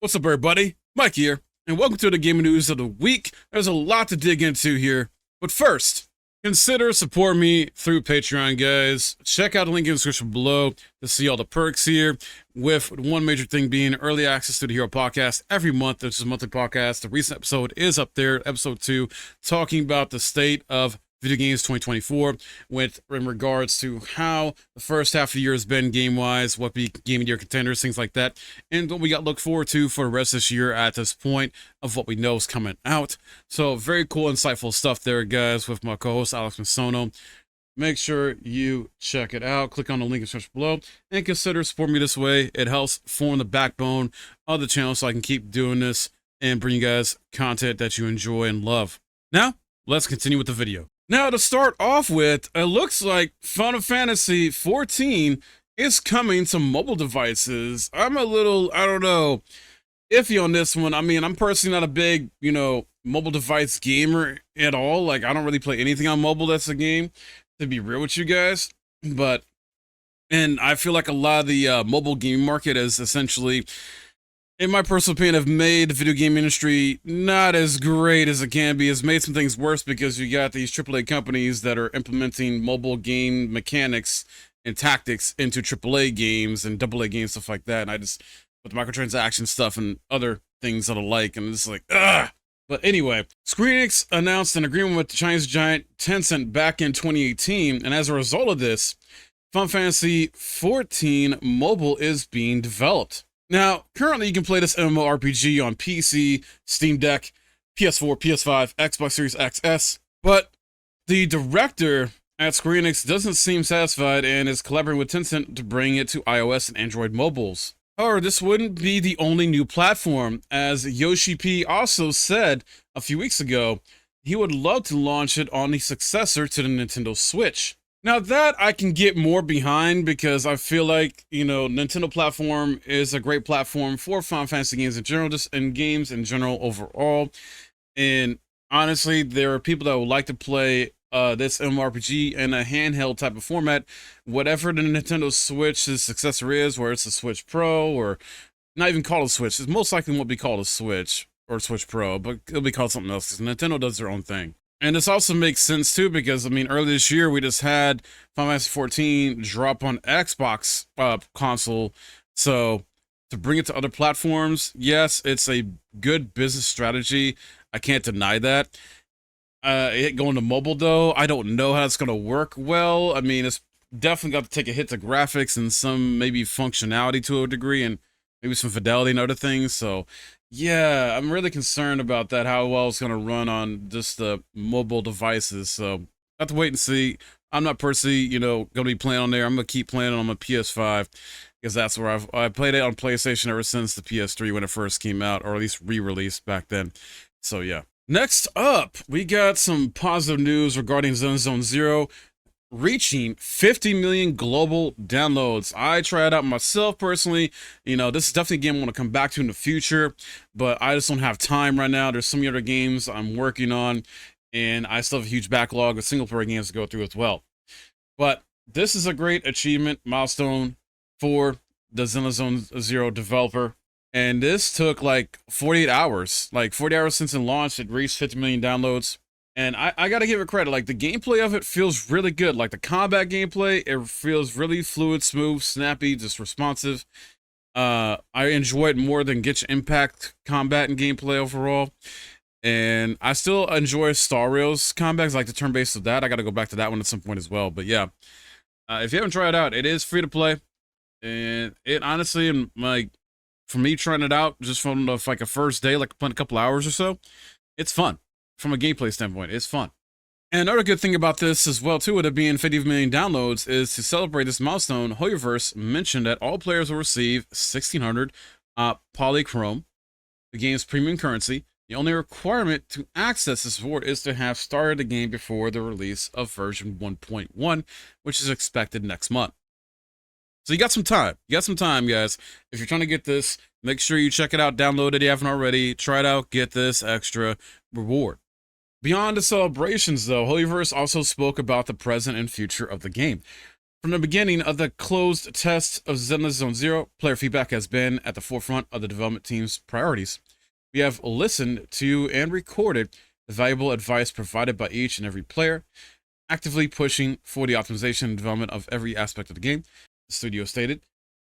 What's up, everybody? Mike here, and welcome to the gaming news of the week. There's a lot to dig into here, but first, consider supporting me through Patreon, guys. Check out the link in the description below to see all the perks here, with one major thing being early access to the Hero Podcast every month. This is a monthly podcast. The recent episode is up there, episode 2, talking about the state of Video Games 2024 in regards to how the first half of the year has been game-wise, what be game of the year contenders, things like that, and what we got to look forward to for the rest of this year at this point of what we know is coming out. So very cool, insightful stuff there, guys, with my co-host Alex Masono. Make sure you check it out. Click on the link in the description below and consider supporting me this way. It helps form the backbone of the channel so I can keep doing this and bring you guys content that you enjoy and love. Now, let's continue with the video. Now, to start off with, it looks like Final Fantasy 14 is coming to mobile devices. I'm a little, I don't know, iffy on this one. I mean, I'm personally not a big, mobile device gamer at all. Like, I don't really play anything on mobile that's a game, to be real with you guys. And I feel like a lot of the mobile gaming market is essentially, in my personal opinion, have made the video game industry not as great as it can be. It's made some things worse because you got these AAA companies that are implementing mobile game mechanics and tactics into AAA games and AA games, stuff like that. And I just, with the microtransaction stuff and other things that I like, and it's like, ugh. But anyway, Square Enix announced an agreement with the Chinese giant Tencent back in 2018. And as a result of this, Final Fantasy 14 mobile is being developed. Now, currently you can play this MMORPG on PC, Steam Deck, PS4, PS5, Xbox Series XS, but the director at Square Enix doesn't seem satisfied and is collaborating with Tencent to bring it to iOS and Android mobiles. However, this wouldn't be the only new platform, as Yoshi P also said a few weeks ago he would love to launch it on the successor to the Nintendo Switch. Now that I can get more behind because I feel like, Nintendo platform is a great platform for Final Fantasy games in general, just in games in general overall. And honestly, there are people that would like to play this MMORPG in a handheld type of format, whatever the Nintendo Switch's successor is, where it's a Switch Pro or not even called a Switch. It's most likely won't be called a Switch or Switch Pro, but it'll be called something else because Nintendo does their own thing. And this also makes sense too, because earlier this year we just had Final Fantasy 14 drop on Xbox console. So to bring it to other platforms, yes, it's a good business strategy. I can't deny that. It going to mobile though, I don't know how it's gonna work well. I mean, it's definitely got to take a hit to graphics and some maybe functionality to a degree, and maybe some fidelity and other things. So yeah, I'm really concerned about that, how well it's going to run on just the mobile devices. So I have to wait and see. I'm not personally, going to be playing on there. I'm going to keep playing on my PS5 because that's where I played it on PlayStation ever since the PS3 when it first came out, or at least re-released back then. So yeah. Next up, we got some positive news regarding Zone Zero reaching 50 million global downloads. I tried it out myself personally. This is definitely a game I want to come back to in the future, but I just don't have time right now. There's so many other games I'm working on, and I still have a huge backlog of single player games to go through as well. But this is a great achievement milestone for the Zone Zero developer. And this took like 48 hours. Like 40 hours since it launched, it reached 50 million downloads. And I gotta give it credit, like the gameplay of it feels really good. Like the combat gameplay, it feels really fluid, smooth, snappy, just responsive. I enjoy it more than Genshin Impact combat and gameplay overall. And I still enjoy Star Rail's combat, like the turn-based of that. I gotta go back to that one at some point as well. But yeah, if you haven't tried it out, it is free to play. And it honestly, and like, for me trying it out, just from like a first day, like playing a couple hours or so, it's fun. From a gameplay standpoint, it's fun. And another good thing about this as well, too, with it being 50 million downloads, is to celebrate this milestone, Hoyoverse mentioned that all players will receive 1600 polychrome, the game's premium currency. The only requirement to access this reward is to have started the game before the release of version 1.1, which is expected next month. So you got some time. You got some time, guys. If you're trying to get this, make sure you check it out, download it if you haven't already, try it out, get this extra reward. Beyond the celebrations, though, Holyverse also spoke about the present and future of the game. From the beginning of the closed test of Zenless Zone Zero, player feedback has been at the forefront of the development team's priorities. We have listened to and recorded the valuable advice provided by each and every player, actively pushing for the optimization and development of every aspect of the game, the studio stated.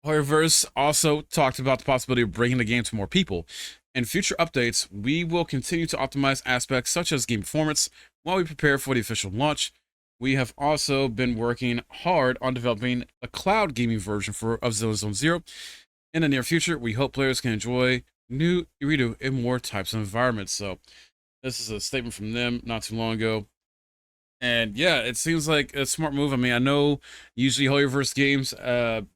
Howeverse also talked about the possibility of bringing the game to more people. In future updates, we will continue to optimize aspects such as game performance while we prepare for the official launch. We have also been working hard on developing a cloud gaming version of Zone Zero. In the near future, we hope players can enjoy new Iridu in more types of environments. So this is a statement from them not too long ago. And yeah, it seems like a smart move. I mean, I know usually Hoyoverse games,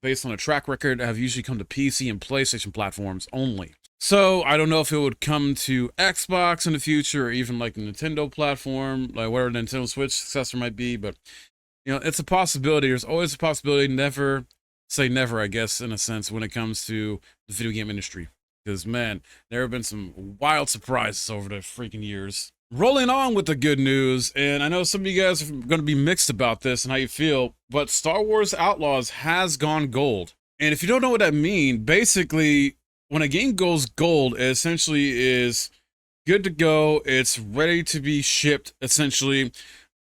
based on a track record, have usually come to PC and PlayStation platforms only. So I don't know if it would come to Xbox in the future or even like the Nintendo platform, like whatever Nintendo Switch successor might be. But, you know, it's a possibility. There's always a possibility. Never say never, I guess, in a sense, when it comes to the video game industry. Because, man, there have been some wild surprises over the freaking years. Rolling on with the good news, and I know some of you guys are going to be mixed about this and how you feel, but Star Wars Outlaws has gone gold. And if you don't know what that means, basically, when a game goes gold, it essentially is good to go. It's ready to be shipped, essentially,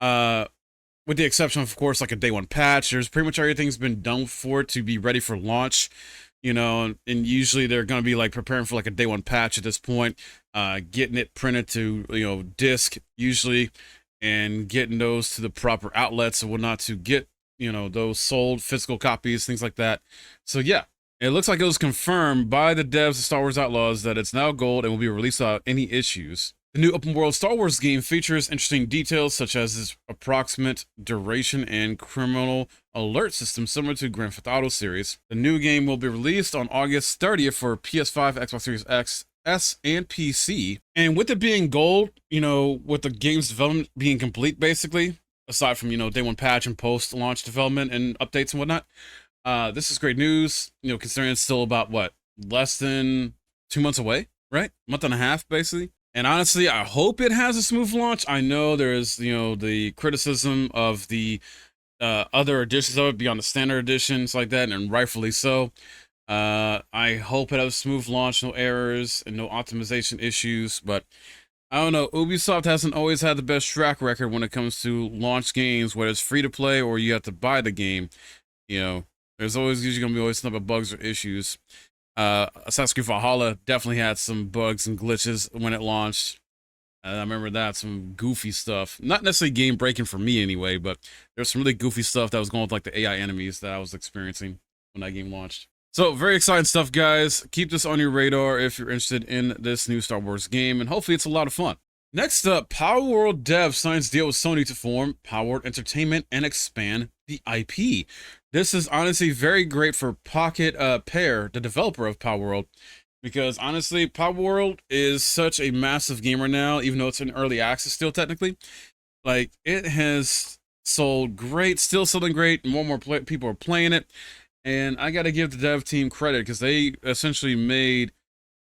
with the exception of course, like a day one patch. There's pretty much everything's been done for it to be ready for launch. You know, and usually they're going to be like preparing for like a day one patch at this point, getting it printed to, you know, disc usually, and getting those to the proper outlets and whatnot to get, you know, those sold, physical copies, things like that. So yeah, it looks like it was confirmed by the devs of Star Wars Outlaws that it's now gold and will be released without any issues. The new open world Star Wars game features interesting details such as its approximate duration and criminal alert system similar to Grand Theft Auto series. The new game will be released on August 30th for PS5, Xbox Series X, S, and PC. And with it being gold, you know, with the game's development being complete basically, aside from, you know, day one patch and post-launch development and updates and whatnot, this is great news, you know, considering it's still about, what, less than 2 months away, right? Month and a half, basically. And honestly, I hope it has a smooth launch. I know there's, you know, the criticism of the other editions of it beyond the standard editions like that, and rightfully so. I hope it has a smooth launch, no errors, and no optimization issues. But I don't know, Ubisoft hasn't always had the best track record when it comes to launch games, whether it's free to play or you have to buy the game. You know, there's always usually going to be always some bugs or issues. Assassin's Creed Valhalla definitely had some bugs and glitches when it launched. I remember that, some goofy stuff. Not necessarily game breaking for me anyway, but there's some really goofy stuff that was going with like the AI enemies that I was experiencing when that game launched. So very exciting stuff, guys. Keep this on your radar if you're interested in this new Star Wars game, and hopefully it's a lot of fun. Next up, Power World Dev signs deal with Sony to form Power World Entertainment and expand the IP. This is honestly very great for Pocket Pair, the developer of Power World, because honestly, Power World is such a massive game right now, even though it's in early access still technically. Like, it has sold great, still selling great, more and more people are playing it, and I gotta give the dev team credit because they essentially made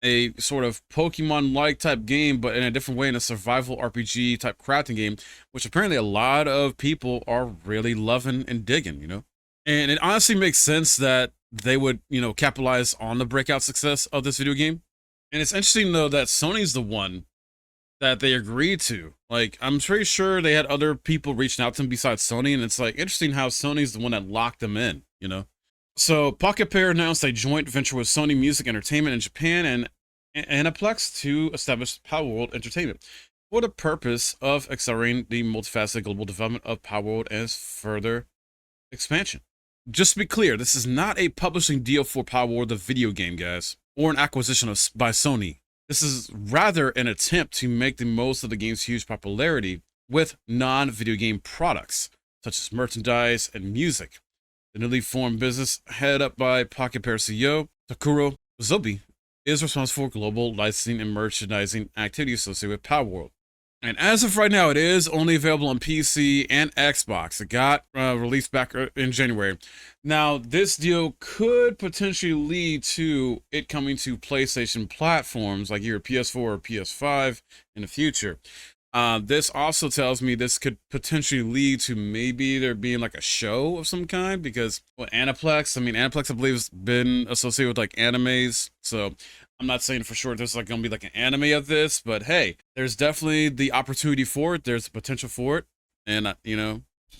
a sort of Pokemon-like type game, but in a different way, in a survival RPG type crafting game, which apparently a lot of people are really loving and digging, you know? And it honestly makes sense that they would, you know, capitalize on the breakout success of this video game. And it's interesting, though, that Sony's the one that they agreed to. Like, I'm pretty sure they had other people reaching out to them besides Sony, and it's, like, interesting how Sony's the one that locked them in, you know? So, Pocket Pair announced a joint venture with Sony Music Entertainment in Japan and Aniplex to establish Power World Entertainment for the purpose of accelerating the multifaceted global development of Power World and further expansion. Just to be clear, this is not a publishing deal for Power World, the video game, guys, or an acquisition by Sony. This is rather an attempt to make the most of the game's huge popularity with non-video game products, such as merchandise and music. The newly formed business, headed up by Pocket Pair CEO Takuro Zobi, is responsible for global licensing and merchandising activities associated with Power World. And as of right now, it is only available on PC and Xbox. It got released back in January. Now, this deal could potentially lead to it coming to PlayStation platforms like either PS4 or PS5 in the future. This also tells me this could potentially lead to maybe there being like a show of some kind because Aniplex, I mean, Aniplex, I believe, has been associated with like animes. So I'm not saying for sure there's like going to be like an anime of this, but hey, there's definitely the opportunity for it. There's the potential for it. And,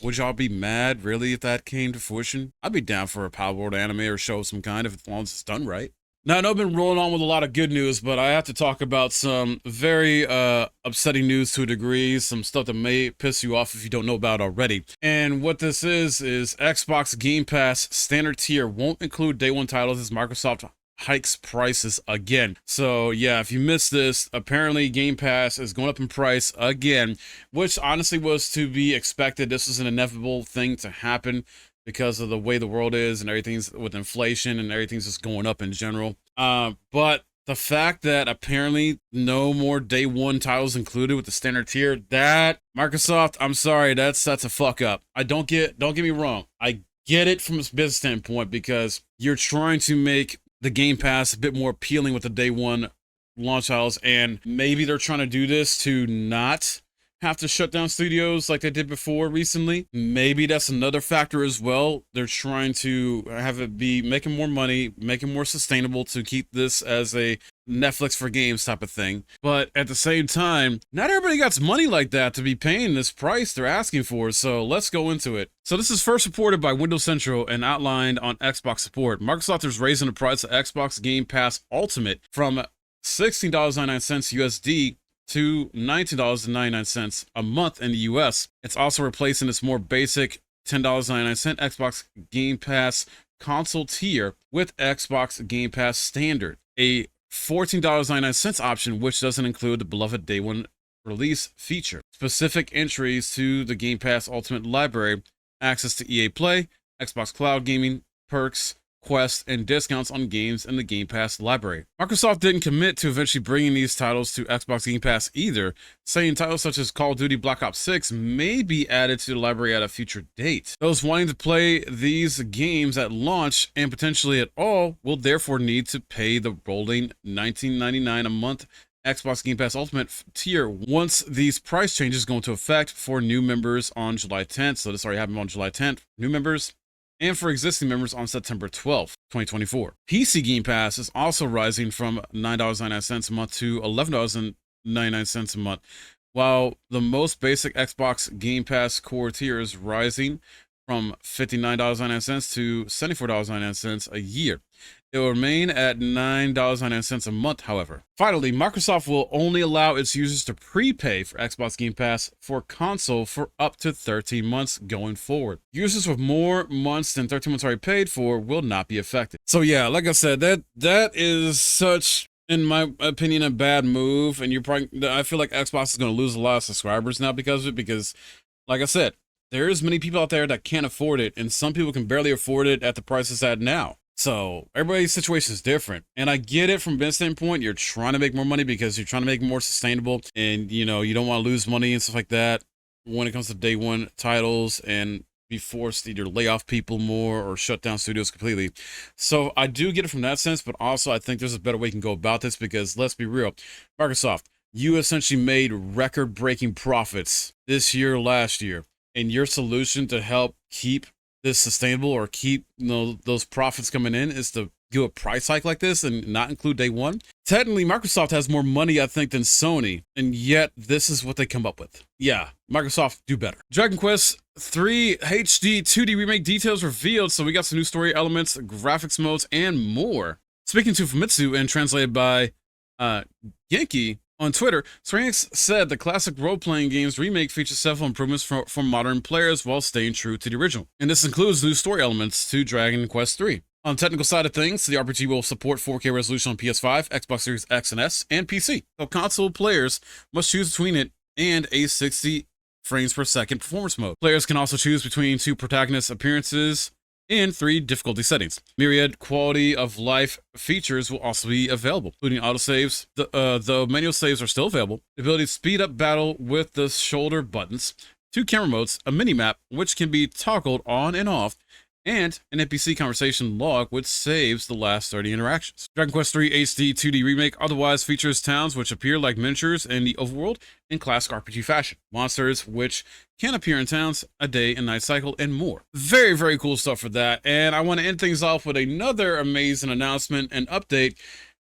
would y'all be mad really if that came to fruition? I'd be down for a Power World anime or show of some kind if as long as it's done right. Now, I know I've been rolling on with a lot of good news, but I have to talk about some very upsetting news to a degree, some stuff that may piss you off if you don't know about already. And what this is Xbox Game Pass standard tier won't include day one titles as Microsoft hikes prices again. So yeah, if you missed this, apparently Game Pass is going up in price again, which honestly was to be expected. This is an inevitable thing to happen because of the way the world is and everything's with inflation and everything's just going up in general. But the fact that apparently no more day one titles included with the standard tier, that Microsoft, I'm sorry, that's a fuck up. Don't get me wrong. I get it from a business standpoint because you're trying to make the Game Pass a bit more appealing with the day one launch titles, and maybe they're trying to do this to not have to shut down studios like they did before recently. Maybe that's another factor as well. They're trying to have it be making more money, make it more sustainable to keep this as a Netflix for games type of thing. But at the same time, not everybody got money like that to be paying this price they're asking for. So let's go into it. So this is first reported by Windows Central and outlined on Xbox support. Microsoft is raising the price of Xbox Game Pass Ultimate from $16.99 USD to $19.99 a month in the US. It's also replacing its more basic $10.99 Xbox Game Pass console tier with Xbox Game Pass Standard, a $14.99 option, which doesn't include the beloved day one release feature, specific entries to the Game Pass Ultimate library, access to EA Play, Xbox Cloud Gaming, perks, quests, and discounts on games in the Game Pass library. Microsoft didn't commit to eventually bringing these titles to Xbox Game Pass either, saying titles such as Call of Duty Black Ops 6 may be added to the library at a future date. Those wanting to play these games at launch and potentially at all will therefore need to pay the rolling $19.99 a month Xbox Game Pass Ultimate tier once these price changes go into effect for new members on July 10th. So this already happened on July 10th. New members, and for existing members on September 12th, 2024. PC Game Pass is also rising from $9.99 a month to $11.99 a month, while the most basic Xbox Game Pass core tier is rising from $59.99 to $74.99 a year. It will remain at $9.99 a month, however. Finally, Microsoft will only allow its users to prepay for Xbox Game Pass for console for up to 13 months going forward. Users with more months than 13 months already paid for will not be affected. So yeah, like I said, that is such, in my opinion, a bad move, and I feel like Xbox is going to lose a lot of subscribers now because of it, because like I said, there's many people out there that can't afford it, and some people can barely afford it at the price it's at now. So everybody's situation is different, and I get it from business standpoint. You're trying to make more money because you're trying to make it more sustainable, and you don't want to lose money and stuff like that when it comes to day one titles and be forced to either lay off people more or shut down studios completely. So I do get it from that sense, but also I think there's a better way you can go about this, because let's be real, Microsoft, you essentially made record-breaking profits this year, last year, and your solution to help keep this sustainable or keep those profits coming in is to do a price hike like this and not include day one. Technically, Microsoft has more money, I think, than Sony, and yet this is what they come up with. Yeah, Microsoft, do better. Dragon Quest III HD 2D remake details revealed, so we got some new story elements, graphics modes, and more. Speaking to Famitsu and translated by Genki on Twitter, Square Enix said the classic role-playing game's remake features several improvements for modern players while staying true to the original. And this includes new story elements to Dragon Quest III. On the technical side of things, the RPG will support 4K resolution on PS5, Xbox Series X and S, and PC. So console players must choose between it and a 60 frames per second performance mode. Players can also choose between 2 protagonist appearances in 3 difficulty settings. Myriad quality of life features will also be available, including autosaves. Though manual saves are still available, the ability to speed up battle with the shoulder buttons, 2 camera modes, a mini map which can be toggled on and off, and an NPC conversation log which saves the last 30 interactions. Dragon Quest III HD 2D Remake otherwise features towns which appear like miniatures in the overworld in classic RPG fashion, monsters which can appear in towns, a day and night cycle, and more. Very, very cool stuff for that. And I want to end things off with another amazing announcement and update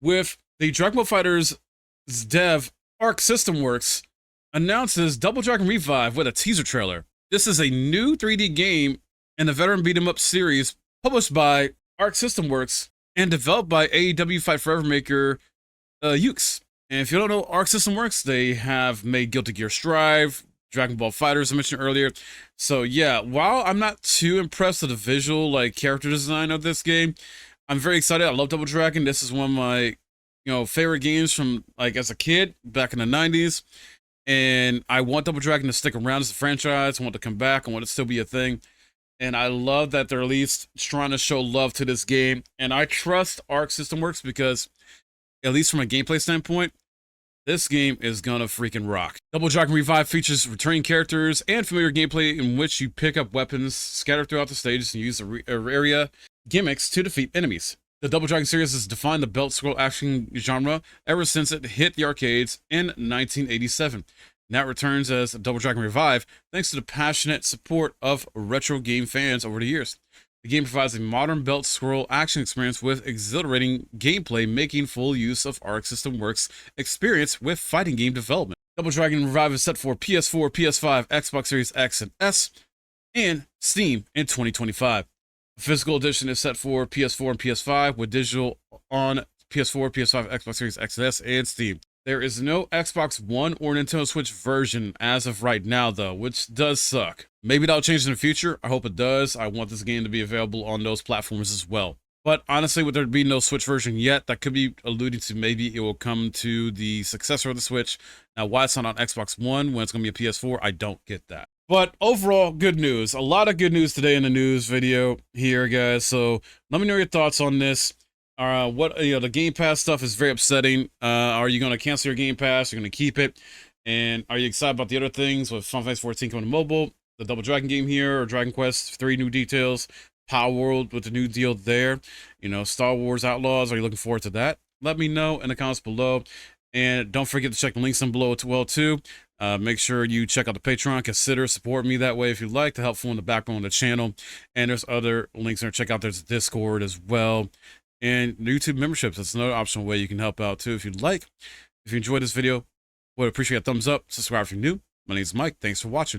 with the Dragon Ball FighterZ dev Arc System Works announces Double Dragon Revive with a teaser trailer. This is a new 3D game in the veteran beat-em-up series published by Arc System Works and developed by AEW Fight Forever maker Ukes. And if you don't know Arc System Works, they have made Guilty Gear Strive, Dragon Ball FighterZ I mentioned earlier. So yeah, while I'm not too impressed with the visual character design of this game, I'm very excited. I love Double Dragon. This is one of my favorite games from as a kid back in the 90s. And I want Double Dragon to stick around as a franchise. I want it to come back. I want it to still be a thing. And I love that they're at least trying to show love to this game. And I trust Arc System Works because, at least from a gameplay standpoint, this game is gonna freaking rock. Double Dragon Revive features returning characters and familiar gameplay in which you pick up weapons scattered throughout the stages and use the area gimmicks to defeat enemies. The Double Dragon series has defined the belt scroll action genre ever since it hit the arcades in 1987. Now it returns as Double Dragon Revive thanks to the passionate support of retro game fans over the years. The game provides a modern belt scroll action experience with exhilarating gameplay, making full use of Arc System Works' experience with fighting game development. Double Dragon Revive is set for PS4, PS5, Xbox Series X and S, and Steam in 2025. The physical edition is set for PS4 and PS5 with digital on PS4, PS5, Xbox Series XS, and Steam. There is no Xbox One or Nintendo Switch version as of right now, though, which does suck. Maybe that'll change in the future. I hope it does. I want this game to be available on those platforms as well. But honestly, with there being no Switch version yet, that could be alluding to maybe it will come to the successor of the Switch. Now, why it's not on Xbox One when it's going to be a PS4, I don't get that. But overall, good news. A lot of good news today in the news video here, guys. So let me know your thoughts on this. The Game Pass stuff is very upsetting. Are you going to cancel your Game Pass? You're going to keep it? And are you excited about the other things with Final Fantasy 14 coming to mobile, the Double Dragon game here, or Dragon Quest 3 new details, Power World with the new deal there, Star Wars Outlaws? Are you looking forward to that? Let me know in the comments below. And don't forget to check the links down below as well, too. Make sure you check out the Patreon. Consider support me that way if you'd like to help form the backbone of the channel. And there's other links there. Check out there's Discord as well. And YouTube memberships, that's another optional way you can help out too if you'd like. If you enjoyed this video, would appreciate a thumbs up. Subscribe if you're new. My name is Mike. Thanks for watching.